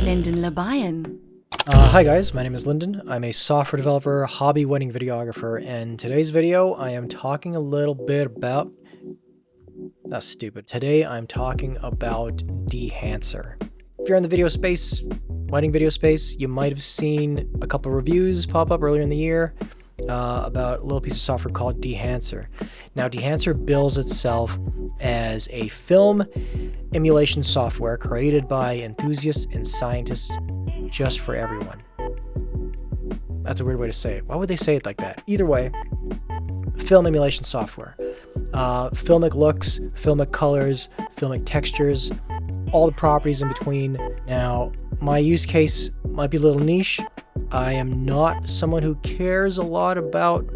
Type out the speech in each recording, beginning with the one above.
Lyndon Labayan. Hi guys, my name is Lyndon. I'm a software developer, hobby wedding videographer, and today's video I am talking a little bit about... That's stupid. Today I'm talking about Dehancer. If you're in the video space, wedding video space, you might have seen a couple reviews pop up earlier in the year about a little piece of software called Dehancer. Now, Dehancer bills itself as a film emulation software created by enthusiasts and scientists just for everyone. That's a weird way to say it. Why would they say it like that? Either way, film emulation software. Filmic looks, filmic colors, filmic textures, all the properties in between. Now, my use case might be a little niche. I am not someone who cares a lot about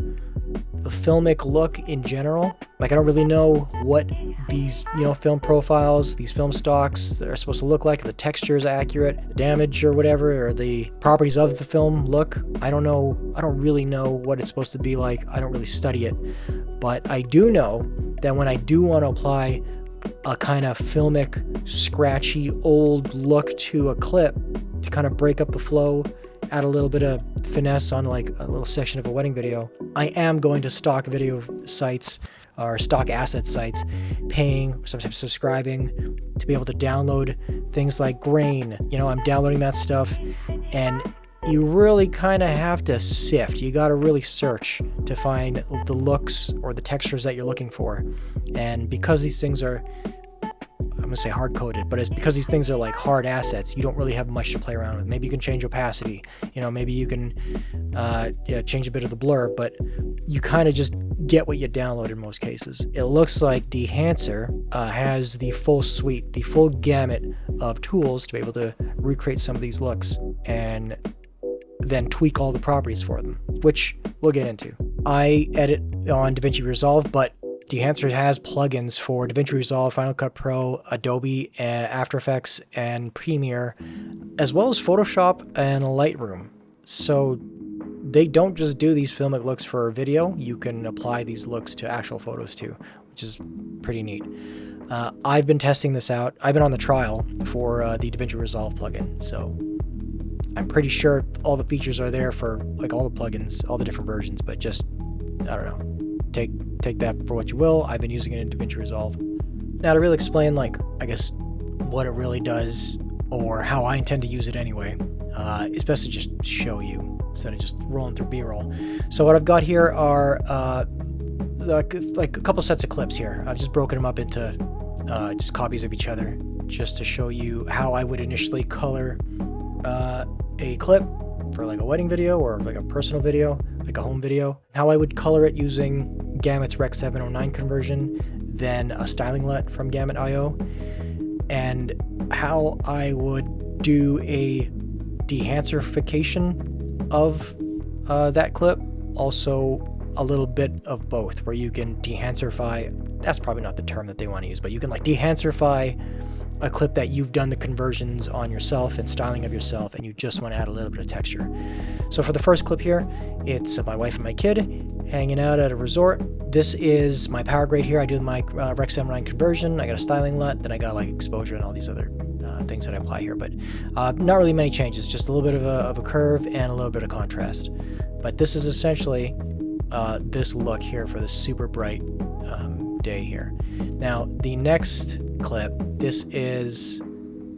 the filmic look in general. Like, I don't really know what these, film profiles, these film stocks are supposed to look like, the texture is accurate, the damage or whatever, or the properties of the film look. I don't know. I don't really know what it's supposed to be like. I don't really study it. But I do know that when I do want to apply a kind of filmic, scratchy, old look to a clip to kind of break up the flow, add a little bit of finesse on like a little section of a wedding video, I am going to stock video sites or stock asset sites, paying, sometimes subscribing to be able to download things like grain. I'm downloading that stuff, and you really kind of have to sift. You got to really search to find the looks or the textures that you're looking for. And because these things are, I'm gonna say hard-coded, but it's because these things are like hard assets, you don't really have much to play around with. Maybe you can change opacity, maybe you can change a bit of the blur, but you kind of just get what you download in most cases. It looks like Dehancer has the full suite, the full gamut of tools to be able to recreate some of these looks and then tweak all the properties for them, which we'll get into. I edit on DaVinci Resolve, but Dehancer has plugins for DaVinci Resolve, Final Cut Pro, Adobe, and After Effects, and Premiere, as well as Photoshop and Lightroom. So they don't just do these filmic looks for video. You can apply these looks to actual photos too, which is pretty neat. I've been testing this out. I've been on the trial for the DaVinci Resolve plugin, so I'm pretty sure all the features are there for like all the plugins, all the different versions, but just, I don't know. Take that for what you will. I've been using it in DaVinci Resolve. Now, to really explain, I guess, what it really does, or how I intend to use it anyway, it's best to just show you instead of just rolling through B-roll. So what I've got here are like a couple sets of clips here. I've just broken them up into just copies of each other, just to show you how I would initially color a clip for like a wedding video or like a personal video, like a home video, how I would color it using Gamet's Rec 709 conversion, then a styling LUT from Gamut.io, and how I would do a dehancerification of that clip. Also a little bit of both, where you can dehancerify, that's probably not the term that they want to use, but you can like dehancerify a clip that you've done the conversions on yourself and styling of yourself, and you just want to add a little bit of texture. So for the first clip here, it's my wife and my kid hanging out at a resort. This is my power grade here. I do my Rec 709 conversion. I got a styling LUT, then I got like exposure and all these other things that I apply here, but not really many changes, just a little bit of a curve and a little bit of contrast. But this is essentially this look here for the super bright day here. Now, the next clip, this is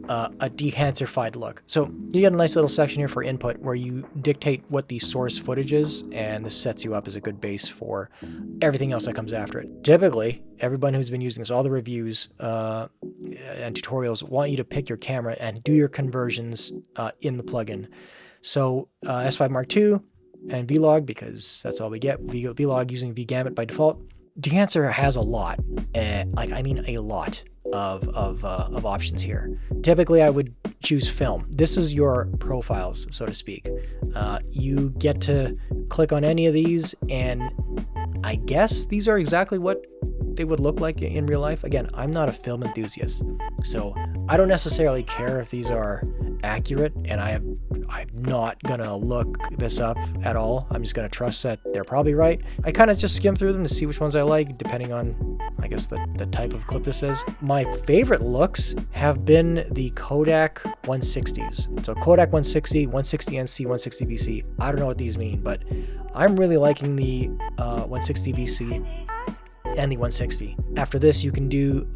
a dehancerified look. So you get a nice little section here for input where you dictate what the source footage is, and this sets you up as a good base for everything else that comes after it. Typically, everyone who's been using this, all the reviews and tutorials want you to pick your camera and do your conversions in the plugin. So S5 Mark II and Vlog, because that's all we get, Vlog using vGamut by default. Dehancer has a lot, a lot of options here. Typically, I would choose film. This is your profiles, so to speak. You get to click on any of these, and I guess these are exactly what they would look like in real life. Again, I'm not a film enthusiast, so I don't necessarily care if these are accurate, and I'm not gonna look this up at all. I'm just gonna trust that they're probably right. I kind of just skim through them to see which ones I like, depending on, I guess, the type of clip this is. My favorite looks have been the Kodak 160s. So Kodak 160, 160 NC, 160 VC. I don't know what these mean, but I'm really liking the 160 VC and the 160. After this, you can do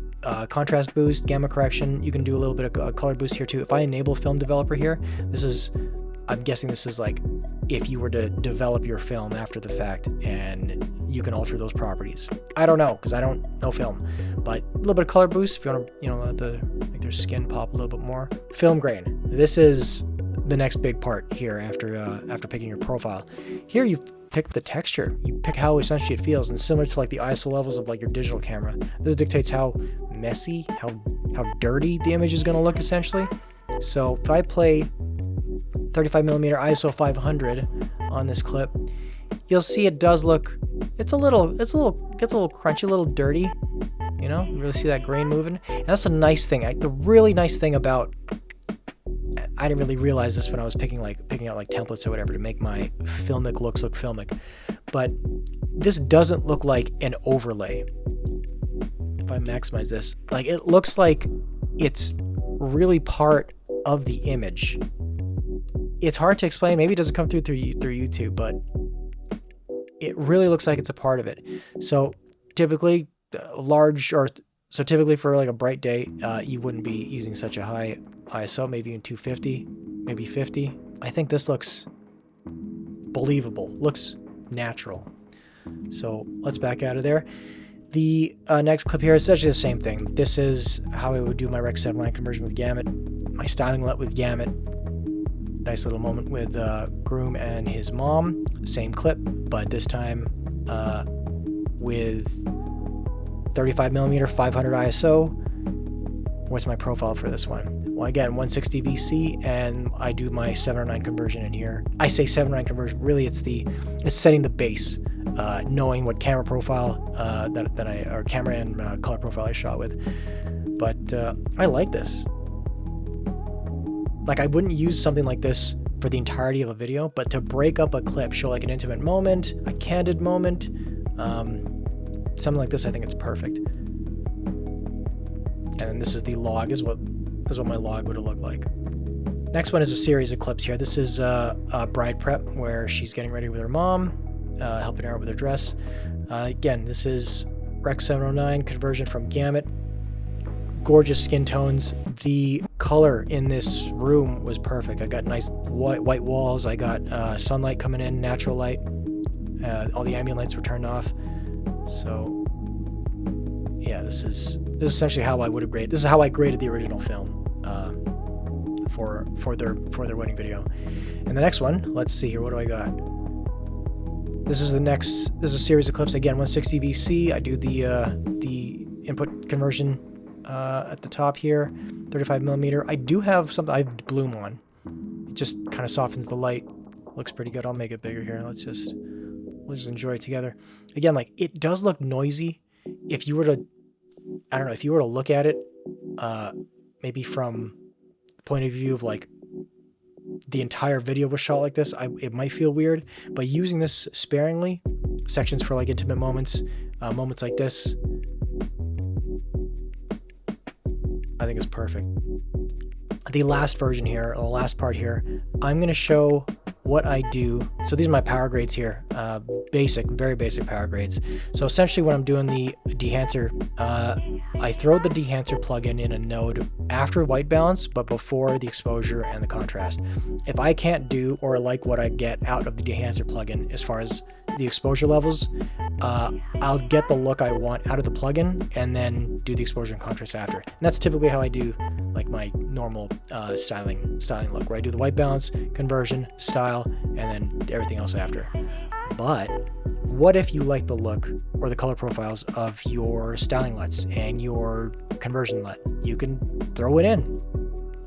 contrast boost, gamma correction. You can do a little bit of color boost here too. If I enable film developer here, I'm guessing this is like if you were to develop your film after the fact, and you can alter those properties. I don't know, because I don't know film, but a little bit of color boost if you want to, make their skin pop a little bit more. Film grain. This is the next big part here after picking your profile. Here you pick the texture, you pick how essentially it feels, and similar to like the ISO levels of like your digital camera, this dictates how messy, how dirty the image is going to look essentially. So if I play 35mm ISO 500 on this clip, you'll see it does look, gets a little crunchy, a little dirty, you really see that grain moving. And that's a nice thing. The really nice thing about, I didn't really realize this when I was picking out like templates or whatever to make my filmic looks look filmic, but this doesn't look like an overlay. If I maximize this, like, it looks like it's really part of the image. It's hard to explain. Maybe it doesn't come through YouTube, but it really looks like it's a part of it. So typically typically for like a bright day, you wouldn't be using such a high ISO, maybe in 250, maybe 50. I think this looks believable, looks natural. So let's back out of there. The next clip here is essentially the same thing. This is how I would do my Rec 7 line conversion with Gamut, my styling LUT with Gamut. Nice little moment with Groom and his mom. Same clip, but this time with 35mm 500 ISO. What's my profile for this one? Well, again, 160 VC, and I do my 709 conversion in here. I say 709 conversion, really it's setting the base, knowing what camera profile camera and color profile I shot with. But I like this. Like, I wouldn't use something like this for the entirety of a video, but to break up a clip, show like an intimate moment, a candid moment, something like this, I think it's perfect. And then this is the log, this is what my log would have looked like. Next one is a series of clips here. This is a bride prep where she's getting ready with her mom, helping her out with her dress. Again, this is Rec 709 conversion from Gamut. Gorgeous skin tones. The color in this room was perfect. I got nice white walls. I got sunlight coming in, natural light. All the ambient lights were turned off. So yeah, this is essentially how I would have graded. This is how I graded the original film for their wedding video. And the next one, let's see here. What do I got? This is a series of clips. Again, 160 VC. I do the input conversion at the top here, 35mm. I do have something. I have bloom on. It just kind of softens the light. Looks pretty good. I'll make it bigger here. We'll just enjoy it together. Again, like, it does look noisy. If you were to, I don't know, if you were to look at it, maybe from the point of view of like the entire video was shot like this, it might feel weird. But using this sparingly, sections for like intimate moments, moments like this, I think is perfect. The last version here, or the last part here, I'm going to show what I do. So these are my power grades here. Very basic power grades. So essentially when I'm doing the Dehancer, I throw the Dehancer plugin in a node after white balance, but before the exposure and the contrast. If I can't do or like what I get out of the Dehancer plugin as far as the exposure levels, I'll get the look I want out of the plugin and then do the exposure and contrast after. And that's typically how I do like my normal styling look, where I do the white balance, conversion, style, and then everything else after. But what if you like the look or the color profiles of your styling LUTs and your conversion LUT? You can throw it in.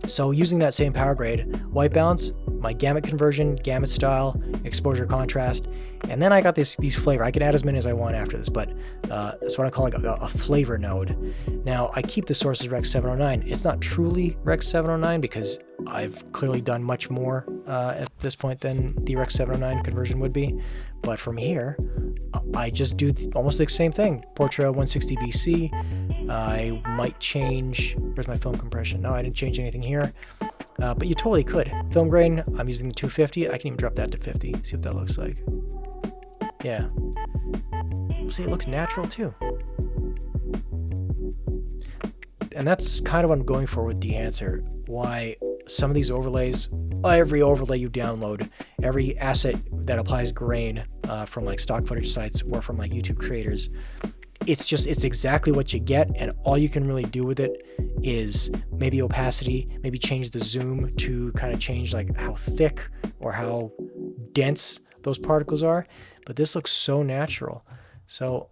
So using that same power grade, white balance, my gamut conversion, gamut style, exposure contrast, and then I got these flavor. I can add as many as I want after this, but That's what I call like a flavor node. Now, I keep the source as Rec 709. It's not truly Rec 709 because I've clearly done much more at this point than the Rec 709 conversion would be. But from here, I just do almost the same thing. Portrait 160 BC. I might change... Where's my film compression? No, I didn't change anything here. But you totally could. Film grain, I'm using the 250. I can even drop that to 50. See what that looks like. Yeah. See, it looks natural too. And that's kind of what I'm going for with Dehancer. Why some of these overlays, every overlay you download, every asset that applies grain from like stock footage sites or from like YouTube creators, it's exactly what you get, and all you can really do with it is maybe opacity, maybe change the zoom to kind of change like how thick or how dense those particles are. But this looks so natural. So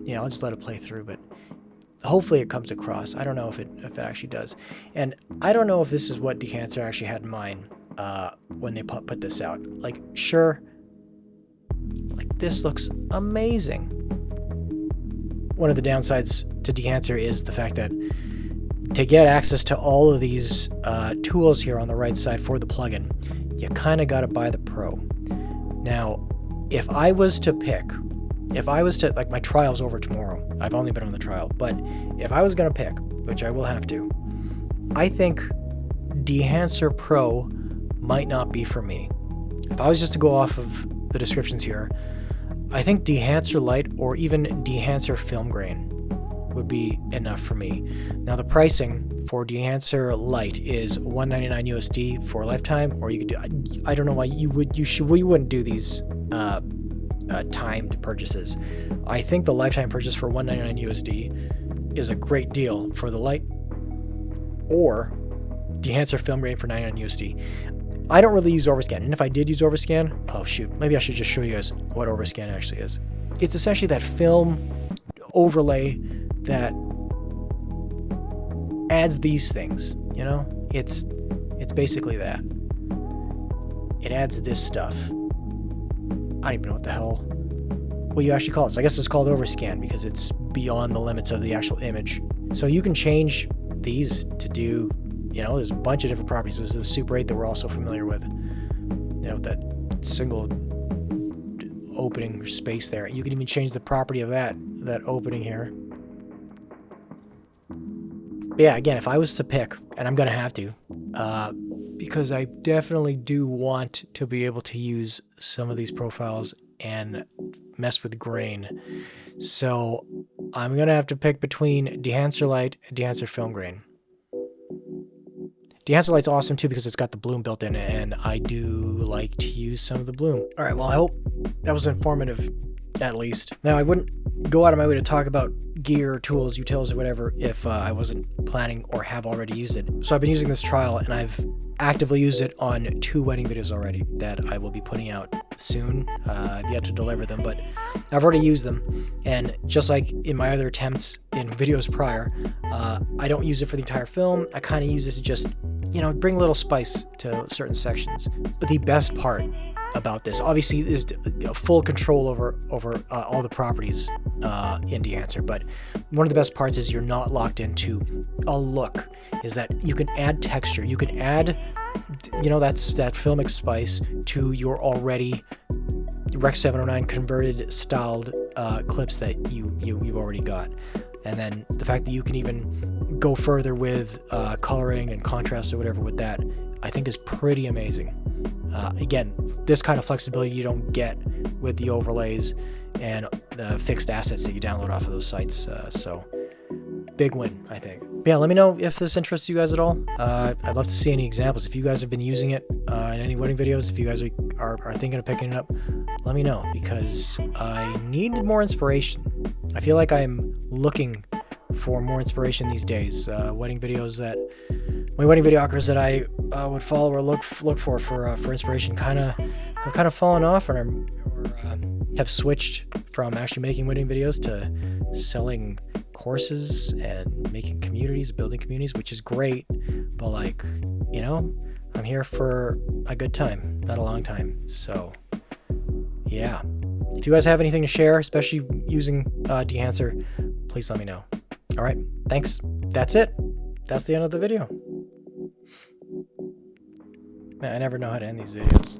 yeah, I'll just let it play through, but hopefully it comes across. I don't know if it actually does. And I don't know if this is what Dehancer actually had in mind when they put this out. Like, sure, like this looks amazing. One of the downsides to Dehancer is the fact that to get access to all of these tools here on the right side for the plugin, you kind of got to buy the Pro. Now, if I was to, like, my trial's over tomorrow. I've only been on the trial, but if I was going to pick, which I will have to, I think Dehancer Pro might not be for me. If I was just to go off of the descriptions here, I think Dehancer Lite or even Dehancer Film Grain would be enough for me. Now, the pricing for Dehancer Lite is $199 USD for a lifetime, or you could do, I don't know why you wouldn't do these timed purchases. I think the lifetime purchase for $199 USD is a great deal for the Lite, or Dehancer Film Grain for $99 USD. I don't really use Overscan, and if I did use Overscan, oh shoot, maybe I should just show you guys what Overscan actually is. It's essentially that film overlay that adds these things, you know? It's basically that. It adds this stuff. I don't even know what the hell you actually call it. So I guess it's called Overscan because it's beyond the limits of the actual image. So you can change these to do, you know, there's a bunch of different properties. This is the Super 8 that we're also familiar with. You know, that single opening space there. You can even change the property of that opening here. But yeah, again, if I was to pick, and I'm going to have to, because I definitely do want to be able to use some of these profiles and mess with grain. So I'm going to have to pick between Dehancer Lite and Dehancer Film Grain. Dehancer Lite's awesome too because it's got the bloom built in, and I do like to use some of the bloom. All right, well, I hope that was informative, at least. Now, I wouldn't go out of my way to talk about gear, tools, utils, or whatever if I wasn't planning or have already used it. So I've been using this trial, and I've actively used it on 2 wedding videos already that I will be putting out soon. I've yet to deliver them, but I've already used them. And just like in my other attempts in videos prior, I don't use it for the entire film. I kind of use it to just, you know, bring a little spice to certain sections. But the best part about this, obviously, is full control over all the properties in Dehancer. But one of the best parts is you're not locked into a look. Is that you can add texture, you can add, you know, that filmic spice to your already Rec 709 converted styled clips that you've already got. And then the fact that you can even go further with coloring and contrast or whatever with that, I think is pretty amazing. Again, this kind of flexibility you don't get with the overlays and the fixed assets that you download off of those sites. So big win, I think. But yeah, let me know if this interests you guys at all. I'd love to see any examples. If you guys have been using it in any wedding videos, if you guys are thinking of picking it up, let me know, because I need more inspiration. I feel like I'm looking for more inspiration these days. Wedding videos that my wedding videographers that I would follow or look for inspiration have kind of fallen off, or have switched from actually making wedding videos to selling courses and making communities, building communities, which is great. But, like, you know, I'm here for a good time, not a long time. So yeah, If you guys have anything to share, especially using Dehancer, please let me know. All right, thanks. That's it. That's the end of the video. Man, I never know how to end these videos.